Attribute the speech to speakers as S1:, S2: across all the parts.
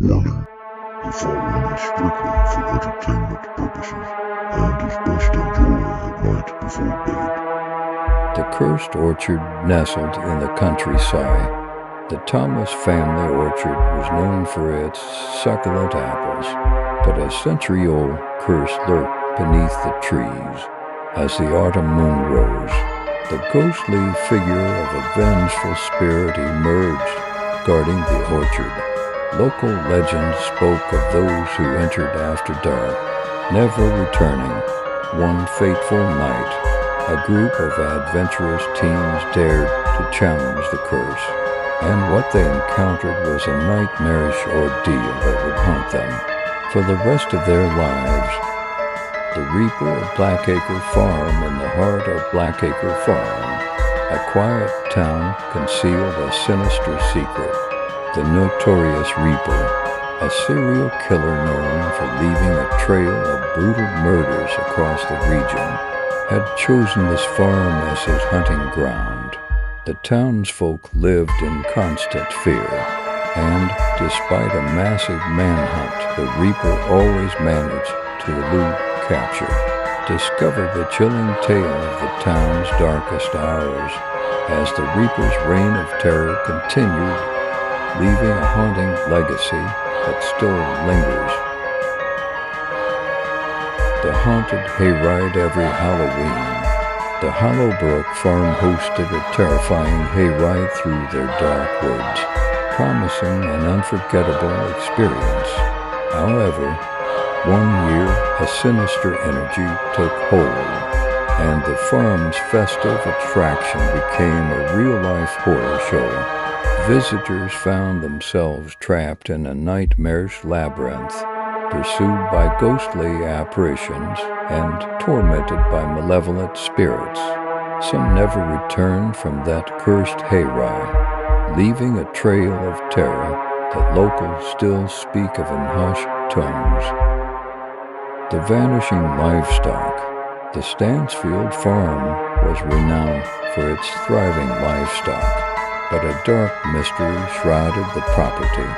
S1: Warning: the following is strictly for entertainment purposes and is best enjoyed at night before bed.
S2: The cursed orchard nestled in the countryside. The Thomas family orchard was known for its succulent apples, but a century-old curse lurked beneath the trees. As the autumn moon rose, the ghostly figure of a vengeful spirit emerged, guarding the orchard. Local legend spoke of those who entered after dark, never returning. One fateful night, a group of adventurous teens dared to challenge the curse, and what they encountered was a nightmarish ordeal that would haunt them for the rest of their lives. The Reaper of Blackacre Farm in the heart of Blackacre Farm, a quiet town concealed a sinister secret. The notorious Reaper, a serial killer known for leaving a trail of brutal murders across the region, had chosen this farm as his hunting ground. The townsfolk lived in constant fear, and despite a massive manhunt, the Reaper always managed to elude capture. Discover the chilling tale of the town's darkest hours as the Reaper's reign of terror continued, leaving a haunting legacy that still lingers. The haunted hayride every Halloween. The Hollowbrook farm hosted a terrifying hayride through their dark woods, promising an unforgettable experience. However, one year a sinister energy took hold, and the farm's festive attraction became a real-life horror show. Visitors found themselves trapped in a nightmarish labyrinth, pursued by ghostly apparitions and tormented by malevolent spirits. Some never returned from that cursed hayride, leaving a trail of terror that locals still speak of in hushed tones. The vanishing livestock. The Stansfield farm was renowned for its thriving livestock, but a dark mystery shrouded the property.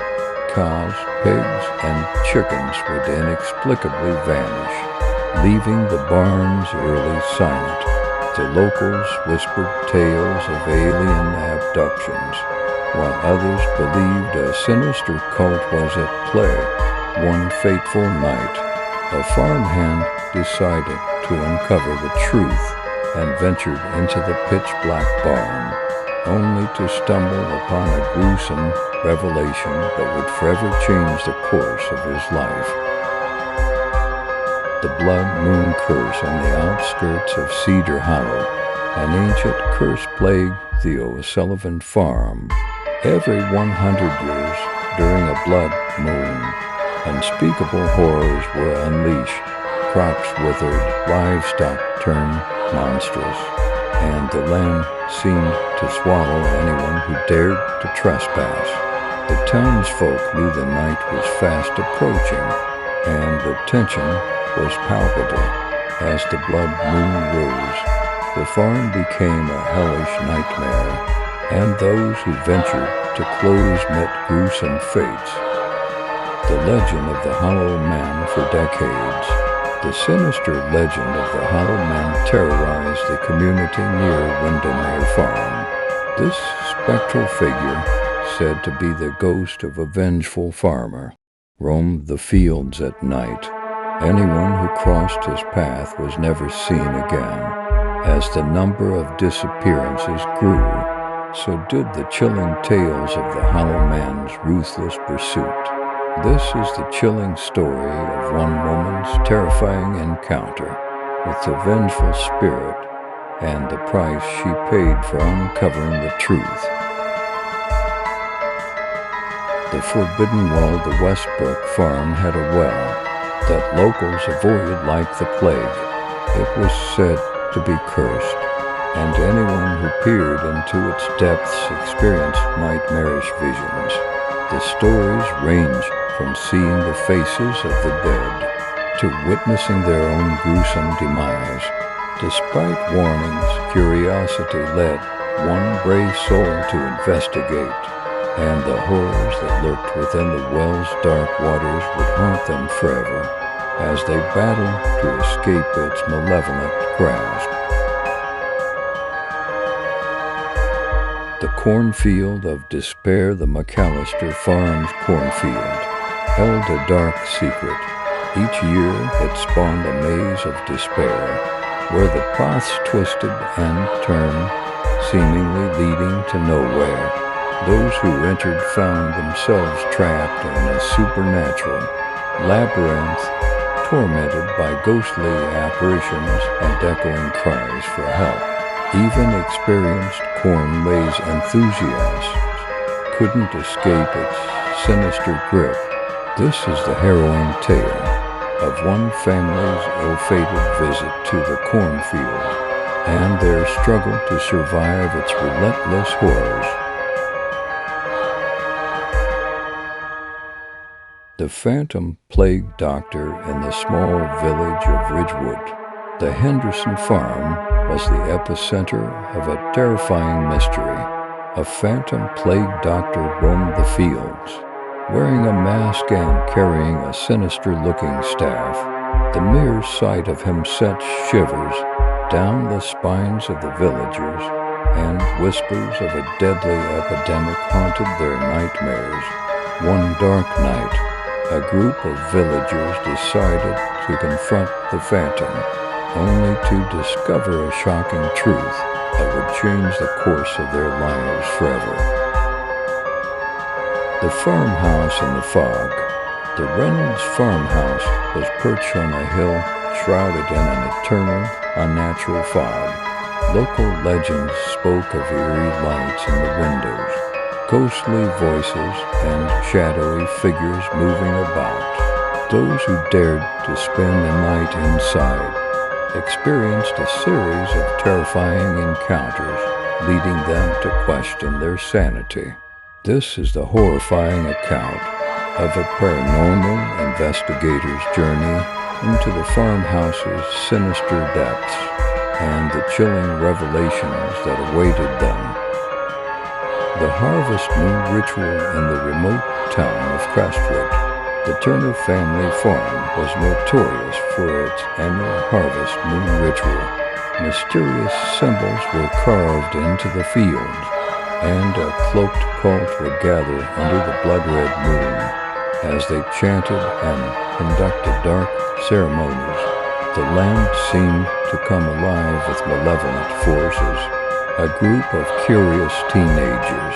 S2: Cows, pigs, and chickens would inexplicably vanish, leaving the barns eerily silent. The locals whispered tales of alien abductions, while others believed a sinister cult was at play. One fateful night, a farmhand decided to uncover the truth and ventured into the pitch-black barn, only to stumble upon a gruesome revelation that would forever change the course of his life. The Blood Moon Curse on the outskirts of Cedar Hollow. An ancient curse plagued the O'Sullivan farm. Every 100 years, during a blood moon, unspeakable horrors were unleashed. Crops withered, livestock turned monstrous, and the land seemed to swallow anyone who dared to trespass. The townsfolk knew the night was fast approaching, and the tension was palpable. As the blood moon rose, the farm became a hellish nightmare, and those who ventured to close met gruesome fates. The legend of the Hollow Man for decades. The sinister legend of the Hollow Man terrorized the community near Windermere Farm. This spectral figure, said to be the ghost of a vengeful farmer, roamed the fields at night. Anyone who crossed his path was never seen again. As the number of disappearances grew, so did the chilling tales of the Hollow Man's ruthless pursuit. This is the chilling story of one woman's terrifying encounter with the vengeful spirit and the price she paid for uncovering the truth. The forbidden well of the Westbrook farm had a well that locals avoided like the plague. It was said to be cursed, and anyone who peered into its depths experienced nightmarish visions. The stories range from seeing the faces of the dead to witnessing their own gruesome demise. Despite warnings, curiosity led one brave soul to investigate. and the horrors that lurked within the well's dark waters would haunt them forever as they battled to escape its malevolent grasp. The cornfield of despair, the McAllister Farms cornfield, held a dark secret. Each year it spawned a maze of despair, where the paths twisted and turned, seemingly leading to nowhere. Those who entered found themselves trapped in a supernatural labyrinth, tormented by ghostly apparitions and echoing cries for help. Even experienced corn maze enthusiasts couldn't escape its sinister grip. This is the harrowing tale of one family's ill-fated visit to the cornfield and their struggle to survive its relentless horrors. The phantom plague doctor in the small village of Ridgewood. The Henderson farm was the epicenter of a terrifying mystery. A phantom plague doctor roamed the fields, wearing a mask and carrying a sinister-looking staff. The mere sight of him sent shivers down the spines of the villagers, and whispers of a deadly epidemic haunted their nightmares. One dark night, a group of villagers decided to confront the phantom, only to discover a shocking truth that would change the course of their lives forever. The farmhouse in the fog. The Reynolds farmhouse was perched on a hill shrouded in an eternal, unnatural fog. Local legends spoke of eerie lights in the windows, ghostly voices, and shadowy figures moving about. Those who dared to spend the night inside experienced a series of terrifying encounters, leading them to question their sanity. This is the horrifying account of a paranormal investigator's journey into the farmhouse's sinister depths and the chilling revelations that awaited them. The harvest moon ritual in the remote town of Crestwood. The Turner family farm was notorious for its annual harvest moon ritual. Mysterious symbols were carved into the fields, and a cloaked cult would gather under the blood-red moon as they chanted and conducted dark ceremonies. The land seemed to come alive with malevolent forces. A group of curious teenagers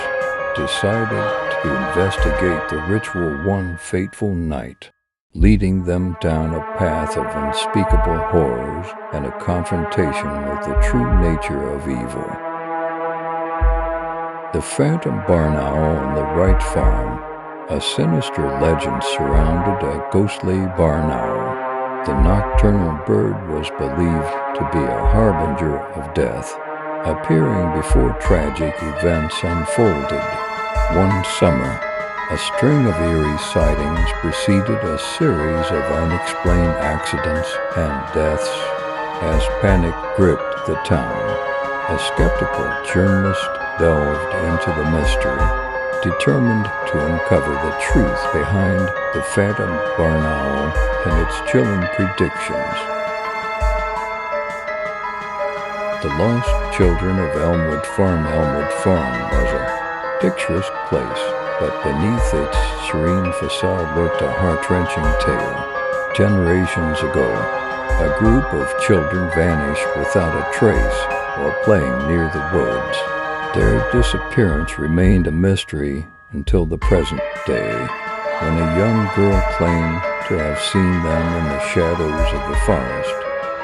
S2: decided to investigate the ritual one fateful night, leading them down a path of unspeakable horrors and a confrontation with the true nature of evil. The phantom barn owl on the Wright farm. A sinister legend surrounded a ghostly barn owl. The nocturnal bird was believed to be a harbinger of death, appearing before tragic events unfolded. One summer, a string of eerie sightings preceded a series of unexplained accidents and deaths as panic gripped the town. A skeptical journalist delved into the mystery, determined to uncover the truth behind the phantom barn owl and its chilling predictions. The Lost Children of Elmwood Farm was a picturesque place, but beneath its serene facade lurked a heart-wrenching tale. Generations ago, a group of children vanished without a trace while playing near the woods. Their disappearance remained a mystery until the present day, when a young girl claimed to have seen them in the shadows of the forest.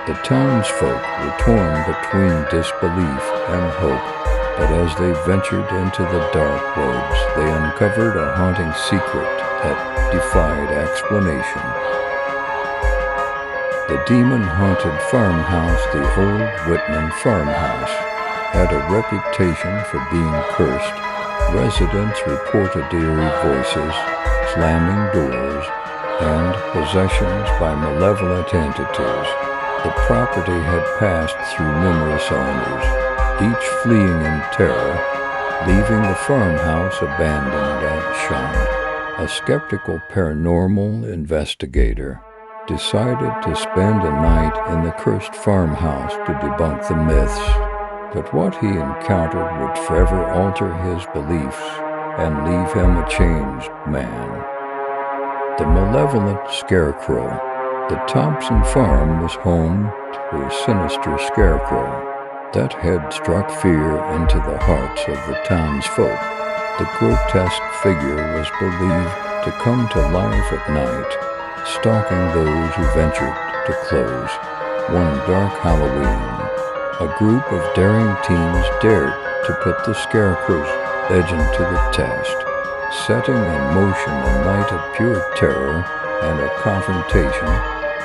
S2: The townsfolk were torn between disbelief and hope, but as they ventured into the dark woods, they uncovered a haunting secret that defied explanation. The demon-haunted farmhouse, the old Whitman farmhouse, had a reputation for being cursed. Residents reported eerie voices, slamming doors, and possessions by malevolent entities. The property had passed through numerous owners, each fleeing in terror, leaving the farmhouse abandoned and shunned. A skeptical paranormal investigator decided to spend a night in the cursed farmhouse to debunk the myths, but what he encountered would forever alter his beliefs and leave him a changed man. The malevolent scarecrow. The Thompson farm was home to a sinister scarecrow that had struck fear into the hearts of the townsfolk. The grotesque figure was believed to come to life at night, stalking those who ventured to close. One dark Halloween, a group of daring teens dared to put the scarecrow's legend to the test, setting in motion a night of pure terror and a confrontation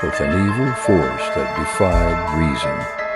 S2: with an evil force that defied reason.